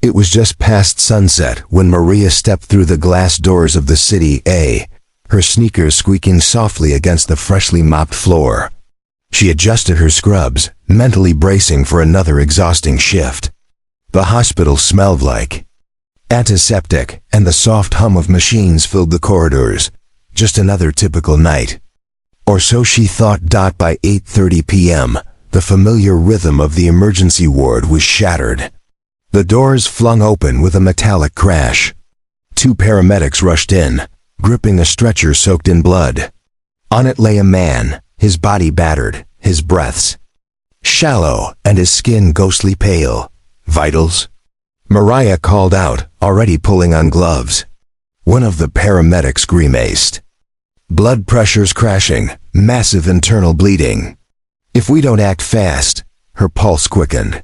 It was just past sunset when Maria stepped through the glass doors of the City A, her sneakers squeaking softly against the freshly mopped floor. She adjusted her scrubs, mentally bracing for another exhausting shift. The hospital smelled like antiseptic, and the soft hum of machines filled the corridors. Just another typical night. Or so she thought. By 8:30 p.m., the familiar rhythm of the emergency ward was shattered. The doors flung open with a metallic crash. 2 paramedics rushed in, gripping a stretcher soaked in blood. On it lay a man, his body battered, his breaths shallow, and his skin ghostly pale. Vitals? Maria called out, already pulling on gloves. One of the paramedics grimaced. Blood pressures crashing, massive internal bleeding. If we don't act fast, her pulse quickened.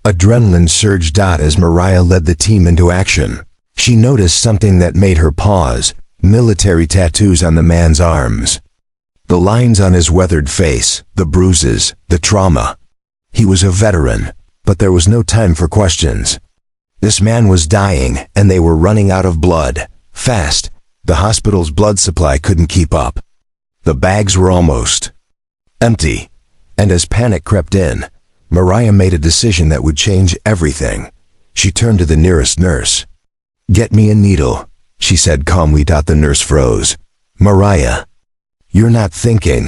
Adrenaline surged as Maria led the team into action. She noticed something that made her pause: military tattoos on the man's arms. The lines on his weathered face, the bruises, the trauma. He was a veteran, but there was no time for questions. This man was dying, and they were running out of blood. Fast. The hospital's blood supply couldn't keep up. The bags were almost empty, and as panic crept in, Maria made a decision that would change everything. She turned to the nearest nurse. "Get me a needle," she said calmly. The nurse froze. "Maria, you're not thinking."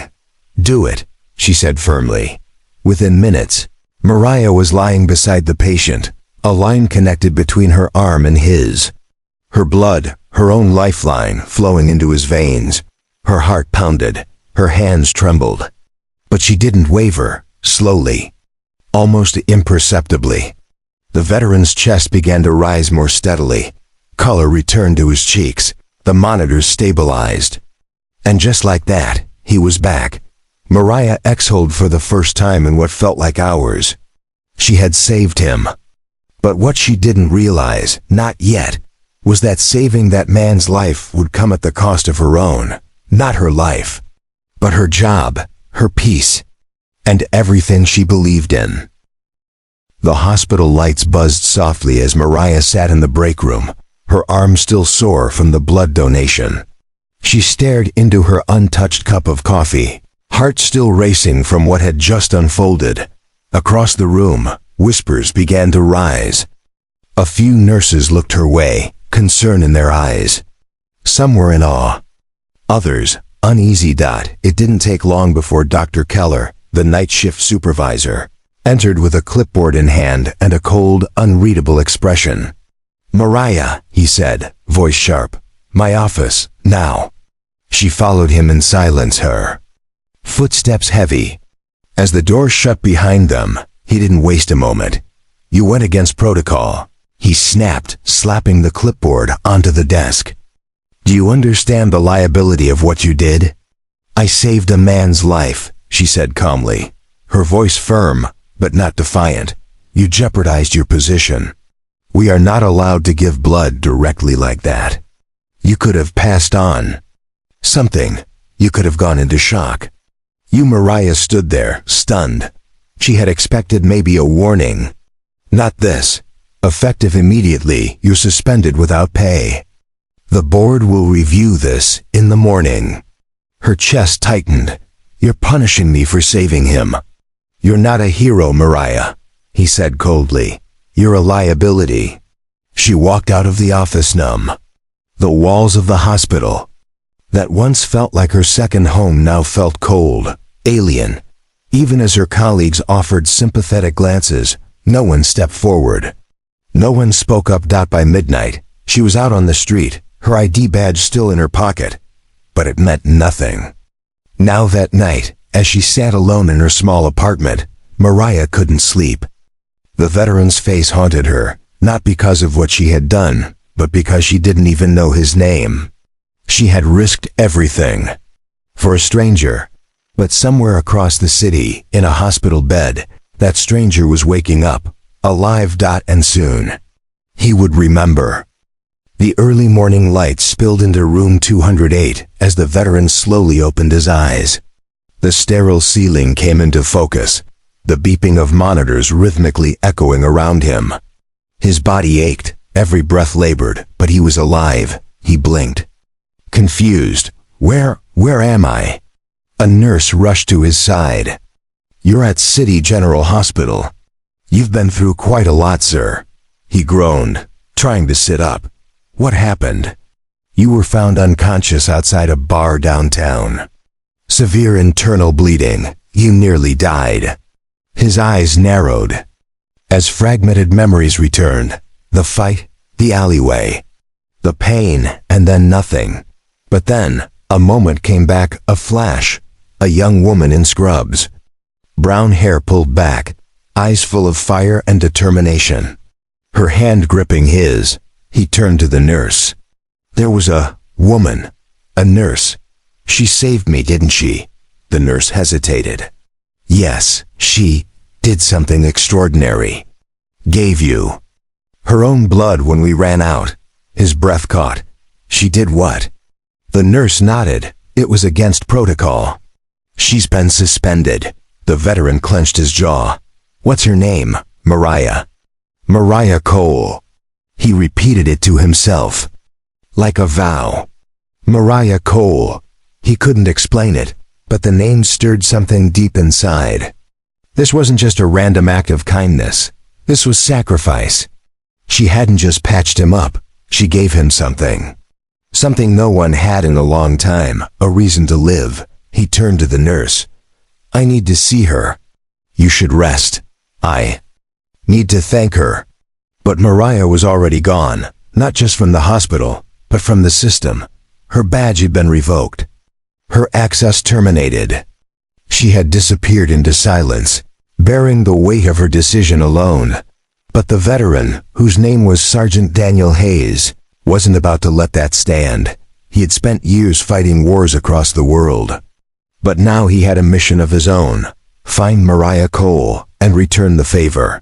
"Do it," she said firmly. Within minutes, Maria was lying beside the patient, a line connected between her arm and his. Her blood, her own lifeline, flowing into his veins. Her heart pounded, her hands trembled. But she didn't waver. Slowly, almost imperceptibly, the veteran's chest began to rise more steadily. Color returned to his cheeks. The monitors stabilized. And just like that, he was back. Maria exhaled for the first time in what felt like hours. She had saved him. But what she didn't realize, not yet, was that saving that man's life would come at the cost of her own. Not her life, but her job, her peace, and everything she believed in. The hospital lights buzzed softly as Maria sat in the break room, her arm still sore from the blood donation. She stared into her untouched cup of coffee, heart still racing from what had just unfolded. Across the room, whispers began to rise. A few nurses looked her way, concern in their eyes. Some were in awe. Others, uneasy. It didn't take long before Dr. Keller, the night shift supervisor, entered with a clipboard in hand and a cold, unreadable expression. "Maria," he said, voice sharp. "My office, now." She followed him in silence, her footsteps heavy. As the door shut behind them, he didn't waste a moment. "You went against protocol," he snapped, slapping the clipboard onto the desk. "Do you understand the liability of what you did?" "I saved a man's life," she said calmly, her voice firm, but not defiant. "You jeopardized your position. We are not allowed to give blood directly like that. You could have passed on something. You could have gone into shock." Maria stood there, stunned. She had expected maybe a warning. Not this. "Effective immediately, you're suspended without pay. The board will review this in the morning." Her chest tightened. "You're punishing me for saving him." "You're not a hero, Maria," he said coldly. "You're a liability." She walked out of the office numb. The walls of the hospital, that once felt like her second home, now felt cold, alien. Even as her colleagues offered sympathetic glances, no one stepped forward. No one spoke up. By midnight, she was out on the street, her ID badge still in her pocket. But it meant nothing. Now that night, as she sat alone in her small apartment, Maria couldn't sleep. The veteran's face haunted her, not because of what she had done, but because she didn't even know his name. She had risked everything for a stranger. But somewhere across the city, in a hospital bed, that stranger was waking up, alive. And soon, he would remember. The early morning light spilled into room 208 as the veteran slowly opened his eyes. The sterile ceiling came into focus, the beeping of monitors rhythmically echoing around him. His body ached, every breath labored, but he was alive. He blinked. Confused. Where am I? A nurse rushed to his side. You're at City General Hospital. You've been through quite a lot, sir. He groaned, trying to sit up. What happened? You were found unconscious outside a bar downtown. Severe internal bleeding. You nearly died. His eyes narrowed. As fragmented memories returned, the fight, the alleyway, the pain, and then nothing. But then, a moment came back, a flash. A young woman in scrubs. Brown hair pulled back, eyes full of fire and determination. Her hand gripping his, he turned to the nurse. There was a woman, a nurse. She saved me, didn't she? The nurse hesitated. Yes, she did something extraordinary. Gave you her own blood when we ran out. His breath caught. She did what? The nurse nodded. It was against protocol. She's been suspended. The veteran clenched his jaw. What's her name? Mariah. Mariah Cole. He repeated it to himself. Like a vow. Mariah Cole. He couldn't explain it, but the name stirred something deep inside. This wasn't just a random act of kindness. This was sacrifice. She hadn't just patched him up. She gave him something. Something no one had in a long time, a reason to live. He turned to the nurse. I need to see her. You should rest. I need to thank her. But Mariah was already gone, not just from the hospital, but from the system. Her badge had been revoked. Her access terminated. She had disappeared into silence, bearing the weight of her decision alone. But the veteran, whose name was Sergeant Daniel Hayes, wasn't about to let that stand. He had spent years fighting wars across the world. But now he had a mission of his own. Find Mariah Cole and return the favor.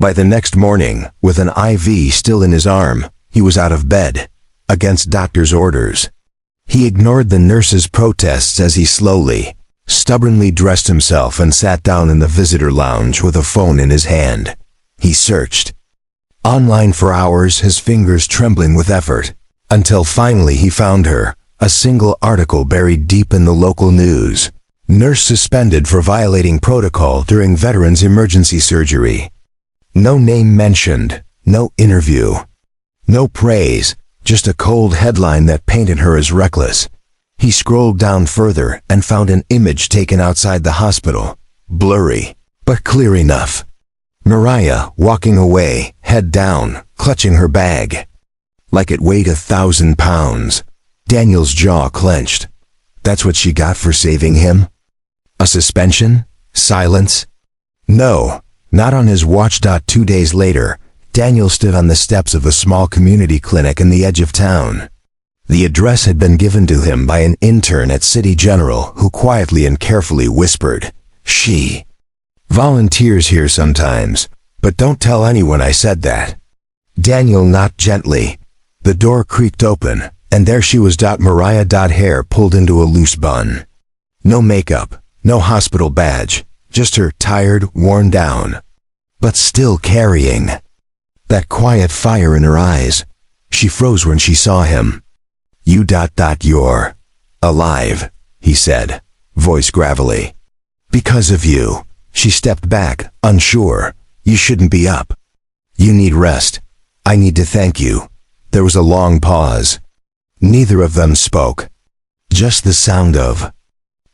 By the next morning, with an IV still in his arm, he was out of bed, against doctor's orders. He ignored the nurse's protests as he slowly, stubbornly dressed himself and sat down in the visitor lounge with a phone in his hand. He searched online for hours, his fingers trembling with effort, until finally he found her. A single article buried deep in the local news. Nurse suspended for violating protocol during veterans' emergency surgery. No name mentioned, no interview, no praise, just a cold headline that painted her as reckless. He scrolled down further and found an image taken outside the hospital. Blurry, but clear enough. Mariah walking away, head down, clutching her bag. Like it weighed 1,000 pounds. Daniel's jaw clenched. That's what she got for saving him? A suspension? Silence? No, not on his watch. 2 days later, Daniel stood on the steps of a small community clinic in the edge of town. The address had been given to him by an intern at City General who quietly and carefully whispered, She volunteers here sometimes, but don't tell anyone I said that. Daniel knocked gently. The door creaked open, and there she was. Mariah. Hair pulled into a loose bun. No makeup, no hospital badge, just her tired, worn down, but still carrying that quiet fire in her eyes. She froze when she saw him. You're alive, he said, voice gravelly. Because of you. She stepped back, unsure. You shouldn't be up. You need rest. I need to thank you. There was a long pause. Neither of them spoke. Just the sound of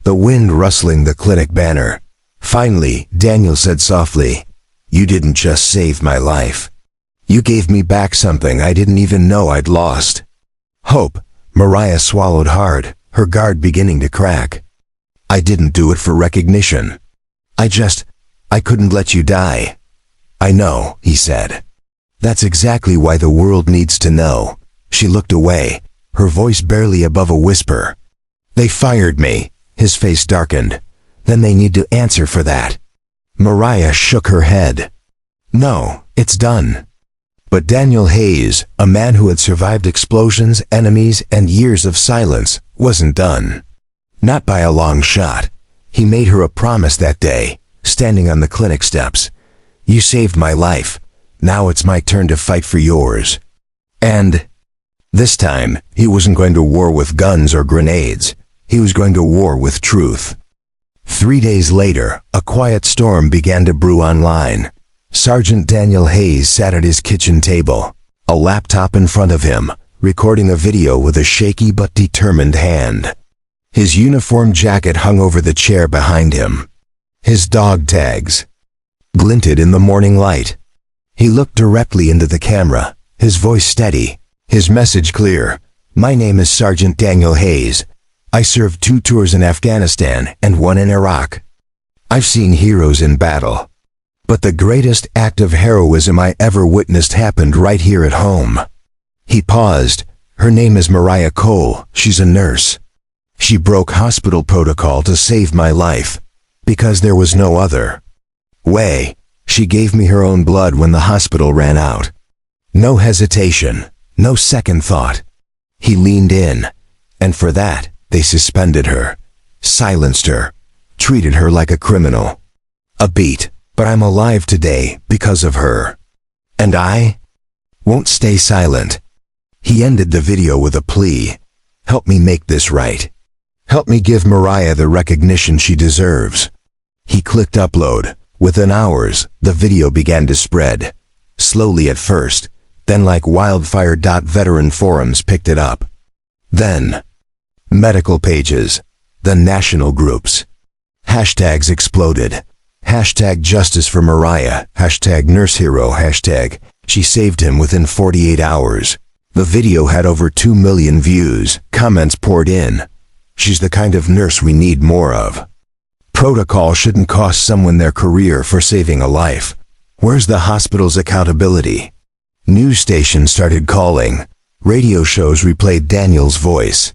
the wind rustling the clinic banner. Finally, Daniel said softly, You didn't just save my life. You gave me back something I didn't even know I'd lost. Hope. Mariah swallowed hard, her guard beginning to crack. I didn't do it for recognition. I couldn't let you die. I know, he said. That's exactly why the world needs to know. She looked away, her voice barely above a whisper. They fired me. His face darkened. Then they need to answer for that. Mariah shook her head. No, it's done. But Daniel Hayes, a man who had survived explosions, enemies, and years of silence, wasn't done. Not by a long shot. He made her a promise that day, standing on the clinic steps. You saved my life. Now it's my turn to fight for yours. And this time, he wasn't going to war with guns or grenades. He was going to war with truth. 3 days later, a quiet storm began to brew online. Sergeant Daniel Hayes sat at his kitchen table, a laptop in front of him, recording a video with a shaky but determined hand. His uniform jacket hung over the chair behind him. His dog tags glinted in the morning light. He looked directly into the camera, his voice steady, his message clear. My name is Sergeant Daniel Hayes. I served 2 tours in Afghanistan and 1 in Iraq. I've seen heroes in battle, but the greatest act of heroism I ever witnessed happened right here at home. He paused. Her name is Mariah Cole. She's a nurse. She broke hospital protocol to save my life, because there was no other way. She gave me her own blood when the hospital ran out. No hesitation, no second thought. He leaned in, and for that, they suspended her, silenced her, treated her like a criminal. A beat, but I'm alive today because of her. And I won't stay silent. He ended the video with a plea. Help me make this right. Help me give Mariah the recognition she deserves. He clicked upload. Within hours, the video began to spread. Slowly at first, then like wildfire. Veteran forums picked it up. Then, medical pages, the national groups. Hashtags exploded. Hashtag justice for Mariah. Hashtag nurse hero. Hashtag she saved him within 48 hours. The video had over 2 million views. Comments poured in. She's the kind of nurse we need more of. Protocol shouldn't cost someone their career for saving a life. Where's the hospital's accountability? News stations started calling. Radio shows replayed Daniel's voice.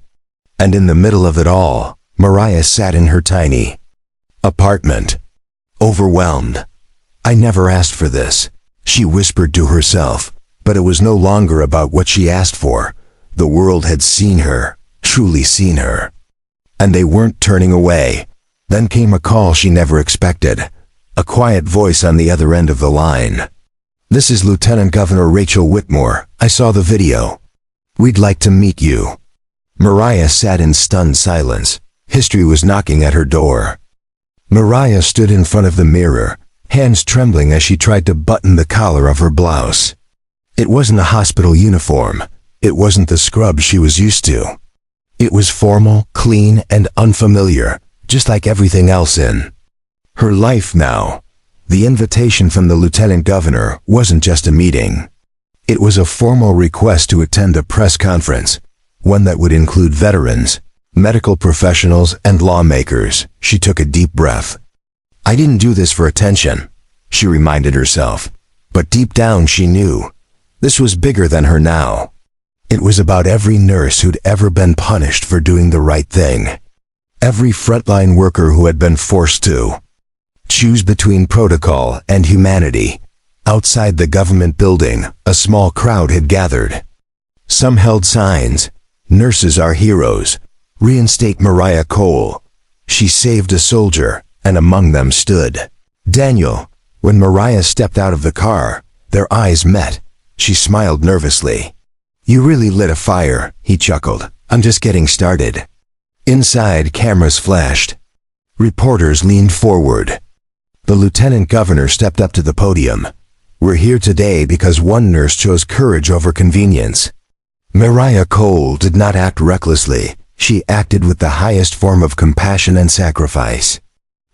And in the middle of it all, Mariah sat in her tiny apartment, overwhelmed. I never asked for this, she whispered to herself, but it was no longer about what she asked for. The world had seen her, truly seen her. And they weren't turning away. Then came a call she never expected, a quiet voice on the other end of the line. This is Lieutenant Governor Rachel Whitmore. I saw the video. We'd like to meet you. Mariah sat in stunned silence. History was knocking at her door. Mariah stood in front of the mirror, hands trembling as she tried to button the collar of her blouse. It wasn't a hospital uniform. It wasn't the scrub she was used to. It was formal, clean, and unfamiliar, just like everything else in her life now. The invitation from the Lieutenant Governor wasn't just a meeting. It was a formal request to attend a press conference, one that would include veterans, medical professionals, and lawmakers. She took a deep breath. I didn't do this for attention, she reminded herself. But deep down she knew this was bigger than her now. It was about every nurse who'd ever been punished for doing the right thing. Every frontline worker who had been forced to choose between protocol and humanity. Outside the government building, a small crowd had gathered. Some held signs. Nurses are heroes. Reinstate Mariah Cole. She saved a soldier, and among them stood Daniel. When Mariah stepped out of the car, their eyes met. She smiled nervously. You really lit a fire, he chuckled. I'm just getting started. Inside, cameras flashed. Reporters leaned forward. The Lieutenant Governor stepped up to the podium. We're here today because one nurse chose courage over convenience. Mariah Cole did not act recklessly. She acted with the highest form of compassion and sacrifice.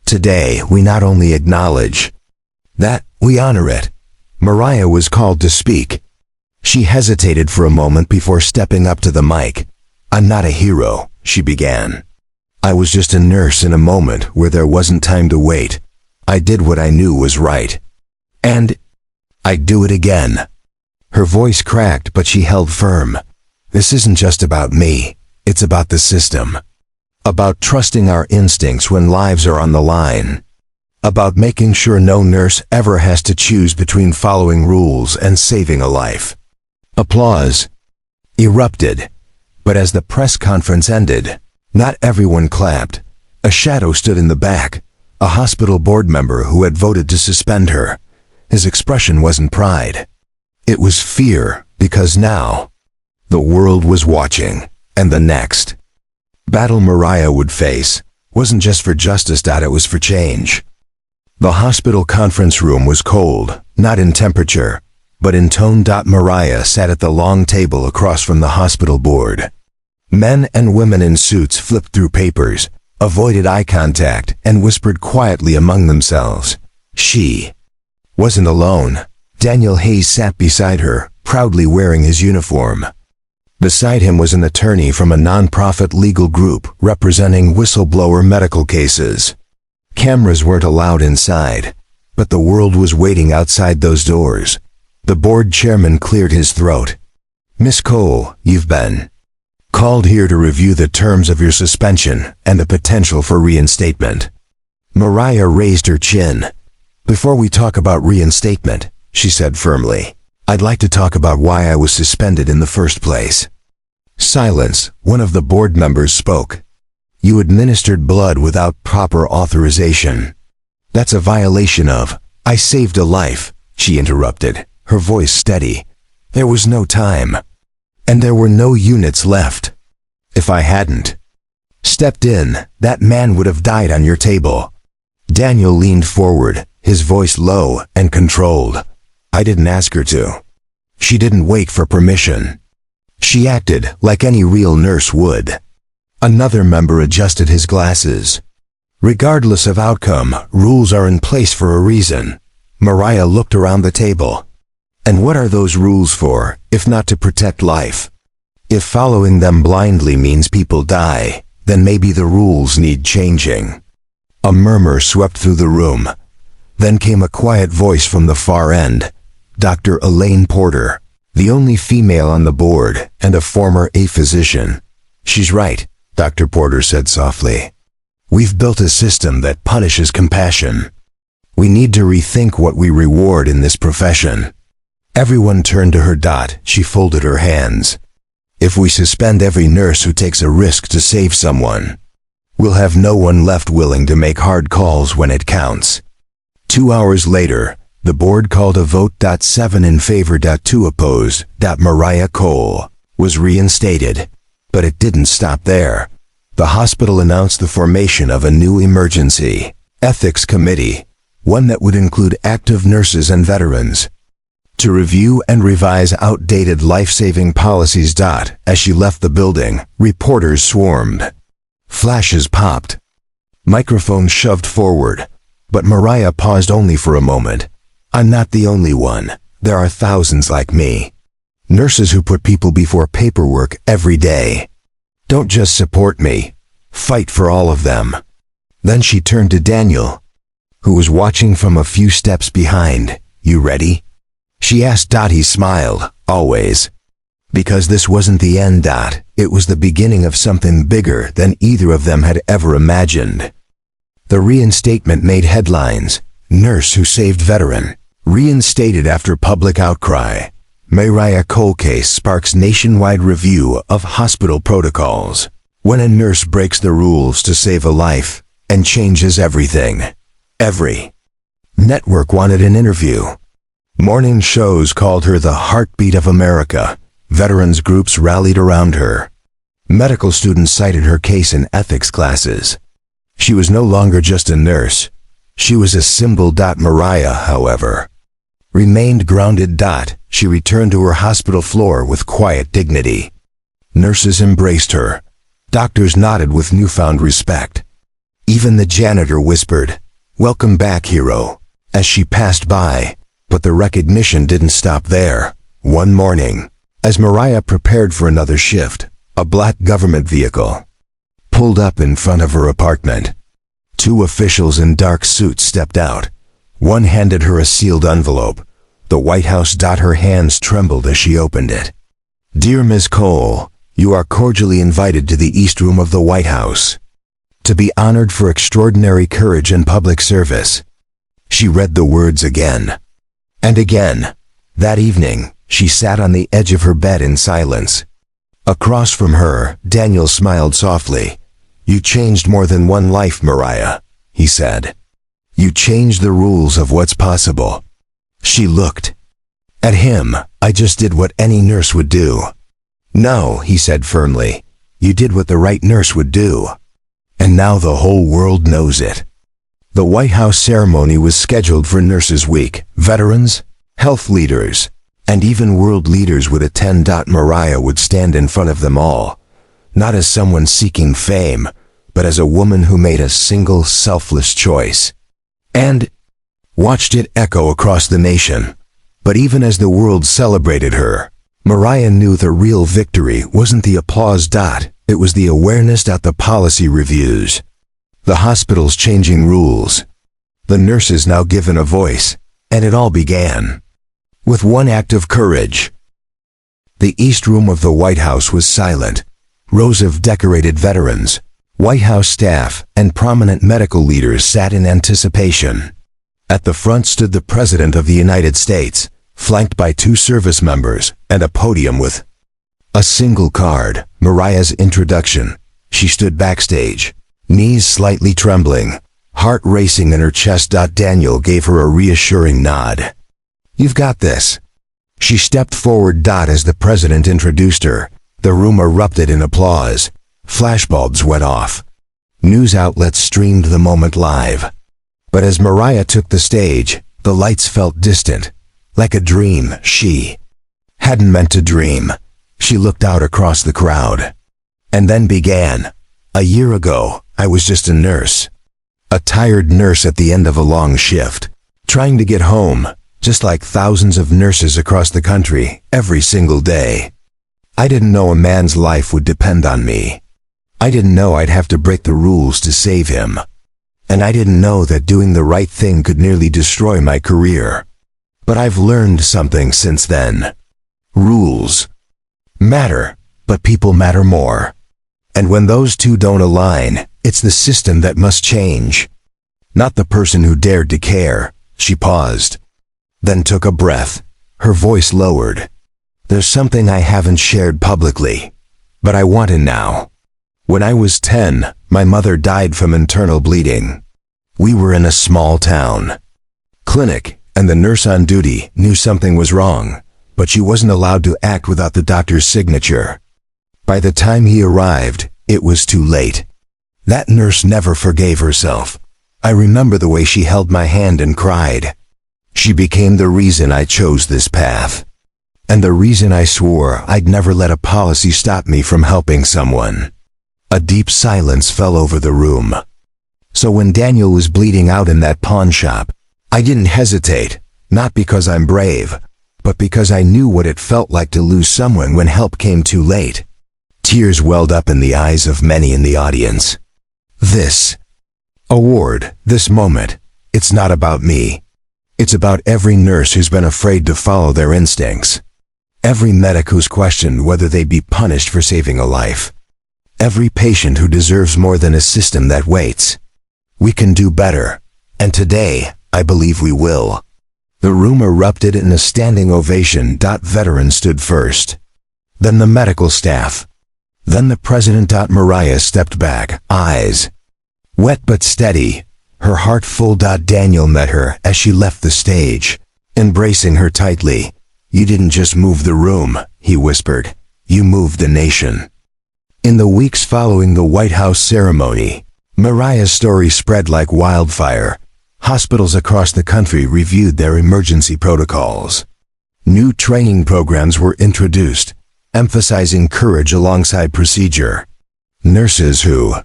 Today, we not only acknowledge that, we honor it. Mariah was called to speak. She hesitated for a moment before stepping up to the mic. I'm not a hero, she began. I was just a nurse in a moment where there wasn't time to wait. I did what I knew was right. And I'd do it again. Her voice cracked, but she held firm. This isn't just about me. It's about the system. About trusting our instincts when lives are on the line. About making sure no nurse ever has to choose between following rules and saving a life. Applause erupted. But as the press conference ended, not everyone clapped. A shadow stood in the back, a hospital board member who had voted to suspend her. His expression wasn't pride. It was fear, because now, the world was watching, and the next battle Mariah would face wasn't just for justice. It was for change. The hospital conference room was cold, not in temperature, but in tone. Mariah sat at the long table across from the hospital board. Men and women in suits flipped through papers, avoided eye contact, and whispered quietly among themselves. She wasn't alone. Daniel Hayes sat beside her, proudly wearing his uniform. Beside him was an attorney from a non-profit legal group representing whistleblower medical cases. Cameras weren't allowed inside, but the world was waiting outside those doors. The board chairman cleared his throat. Miss Cole, you've been called here to review the terms of your suspension and the potential for reinstatement. Mariah raised her chin. Before we talk about reinstatement, she said firmly, I'd like to talk about why I was suspended in the first place. Silence. One of the board members spoke. You administered blood without proper authorization. That's a violation of, I saved a life, she interrupted, her voice steady. There was no time. And there were no units left. If I hadn't stepped in, that man would have died on your table. Daniel leaned forward, his voice low and controlled. I didn't ask her to. She didn't wait for permission. She acted like any real nurse would. Another member adjusted his glasses. Regardless of outcome, rules are in place for a reason. Mariah looked around the table. And what are those rules for, if not to protect life? If following them blindly means people die, then maybe the rules need changing. A murmur swept through the room. Then came a quiet voice from the far end. Dr. Elaine Porter, the only female on the board and a former physician. She's right, Dr. Porter said softly. We've built a system that punishes compassion. We need to rethink what we reward in this profession. Everyone turned to her. She folded her hands. If we suspend every nurse who takes a risk to save someone, we'll have no one left willing to make hard calls when it counts. 2 hours later, the board called a vote. 7 in favor, 2 opposed. Mariah Cole was reinstated. But it didn't stop there. The hospital announced the formation of a new emergency ethics committee, one that would include active nurses and veterans, to review and revise outdated life-saving policies. As she left the building, reporters swarmed. Flashes popped. Microphones shoved forward. But Mariah paused only for a moment. I'm not the only one. There are thousands like me. Nurses who put people before paperwork every day. Don't just support me. Fight for all of them. Then she turned to Daniel, who was watching from a few steps behind. You ready? She asked. He smiled, always. Because this wasn't the end. It was the beginning of something bigger than either of them had ever imagined. The reinstatement made headlines. Nurse who saved veteran reinstated after public outcry. Mariah Cole case sparks nationwide review of hospital protocols. When a nurse breaks the rules to save a life and changes everything. Every network wanted an interview. Morning shows called her the heartbeat of America. Veterans groups rallied around her. Medical students cited her case in ethics classes. She was no longer just a nurse. She was a symbol. Mariah, however, remained grounded. She returned to her hospital floor with quiet dignity. Nurses embraced her. Doctors nodded with newfound respect. Even the janitor whispered, "Welcome back, hero," as she passed by. But the recognition didn't stop there. One morning, as Mariah prepared for another shift, a black government vehicle pulled up in front of her apartment. 2 officials in dark suits stepped out. One handed her a sealed envelope. The White House. Her hands trembled as she opened it. Dear Ms. Cole, you are cordially invited to the East Room of the White House to be honored for extraordinary courage and public service. She read the words again and again. That evening, she sat on the edge of her bed in silence. Across from her, Daniel smiled softly. You changed more than one life, Mariah, he said. You changed the rules of what's possible. She looked at him. I just did what any nurse would do. No, he said firmly. You did what the right nurse would do. And now the whole world knows it. The White House ceremony was scheduled for Nurses Week. Veterans, health leaders, and even world leaders would attend. Mariah would stand in front of them all, not as someone seeking fame, but as a woman who made a single selfless choice. And watched it echo across the nation. But even as the world celebrated her, Mariah knew the real victory wasn't the applause. It was the awareness. The policy reviews, the hospitals changing rules, the nurses now given a voice, and it all began with one act of courage. The East Room of the White House was silent. Rows of decorated veterans, White House staff, and prominent medical leaders sat in anticipation. At the front stood the President of the United States, flanked by 2 service members, and a podium with a single card, Mariah's introduction. She stood backstage, knees slightly trembling, heart racing in her chest. Daniel gave her a reassuring nod. You've got this. She stepped forward. As the President introduced her, the room erupted in applause. Flashbulbs went off. News outlets streamed the moment live. But as Mariah took the stage, the lights felt distant, like a dream she hadn't meant to dream. She looked out across the crowd, and then began. A year ago, I was just a nurse. A tired nurse at the end of a long shift, trying to get home, just like thousands of nurses across the country, every single day. I didn't know a man's life would depend on me. I didn't know I'd have to break the rules to save him. And I didn't know that doing the right thing could nearly destroy my career. But I've learned something since then. Rules matter, but people matter more. And when those two don't align, it's the system that must change. Not the person who dared to care. She paused, then took a breath. Her voice lowered. There's something I haven't shared publicly, but I want to now. When I was 10, my mother died from internal bleeding. We were in a small town clinic, and the nurse on duty knew something was wrong, but she wasn't allowed to act without the doctor's signature. By the time he arrived, it was too late. That nurse never forgave herself. I remember the way she held my hand and cried. She became the reason I chose this path. And the reason I swore I'd never let a policy stop me from helping someone. A deep silence fell over the room. So when Daniel was bleeding out in that pawn shop, I didn't hesitate, not because I'm brave, but because I knew what it felt like to lose someone when help came too late. Tears welled up in the eyes of many in the audience. This award, this moment, it's not about me. It's about every nurse who's been afraid to follow their instincts. Every medic who's questioned whether they'd be punished for saving a life. Every patient who deserves more than a system that waits. We can do better, and today, I believe we will. The room erupted in a standing ovation. Veterans stood first. Then the medical staff. Then the President. Mariah stepped back, eyes wet but steady, her heart full. Daniel met her as she left the stage, embracing her tightly. You didn't just move the room, he whispered. You moved the nation. In the weeks following the White House ceremony, Mariah's story spread like wildfire. Hospitals across the country reviewed their emergency protocols. New training programs were introduced, emphasizing courage alongside procedure. Nurses who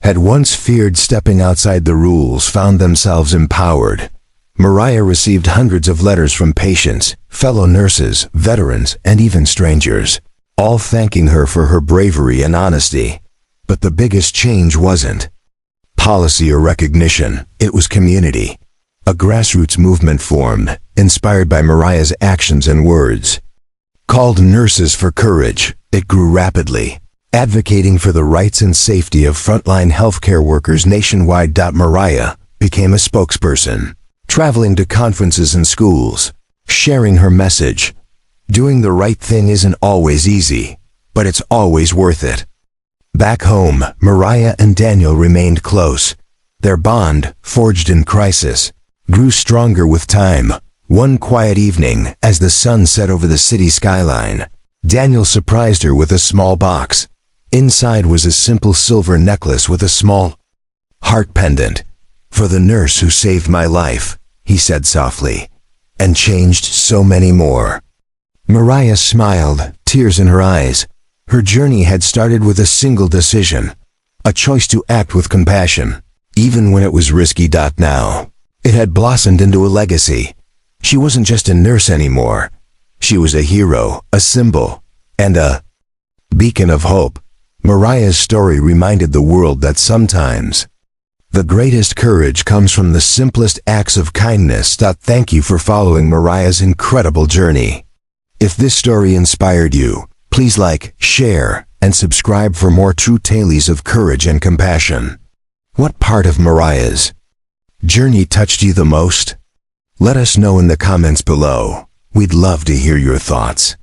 had once feared stepping outside the rules found themselves empowered. Mariah received hundreds of letters from patients, fellow nurses, veterans, and even strangers, all thanking her for her bravery and honesty. But the biggest change wasn't policy or recognition, it was community. A grassroots movement formed, inspired by Mariah's actions and words. Called Nurses for Courage, it grew rapidly, advocating for the rights and safety of frontline healthcare workers nationwide. Mariah became a spokesperson, traveling to conferences and schools, sharing her message. Doing the right thing isn't always easy, but it's always worth it. Back home, Mariah and Daniel remained close. Their bond, forged in crisis, grew stronger with time. One quiet evening, as the sun set over the city skyline, Daniel surprised her with a small box. Inside was a simple silver necklace with a small heart pendant. "For the nurse who saved my life," he said softly, "and changed so many more." Mariah smiled, tears in her eyes. Her journey had started with a single decision, a choice to act with compassion, even when it was risky. Now, it had blossomed into a legacy. She wasn't just a nurse anymore. She was a hero, a symbol, and a beacon of hope. Mariah's story reminded the world that sometimes the greatest courage comes from the simplest acts of kindness. Thank you for following Mariah's incredible journey. If this story inspired you, please like, share, and subscribe for more true tales of courage and compassion. What part of Mariah's journey touched you the most? Let us know in the comments below. We'd love to hear your thoughts.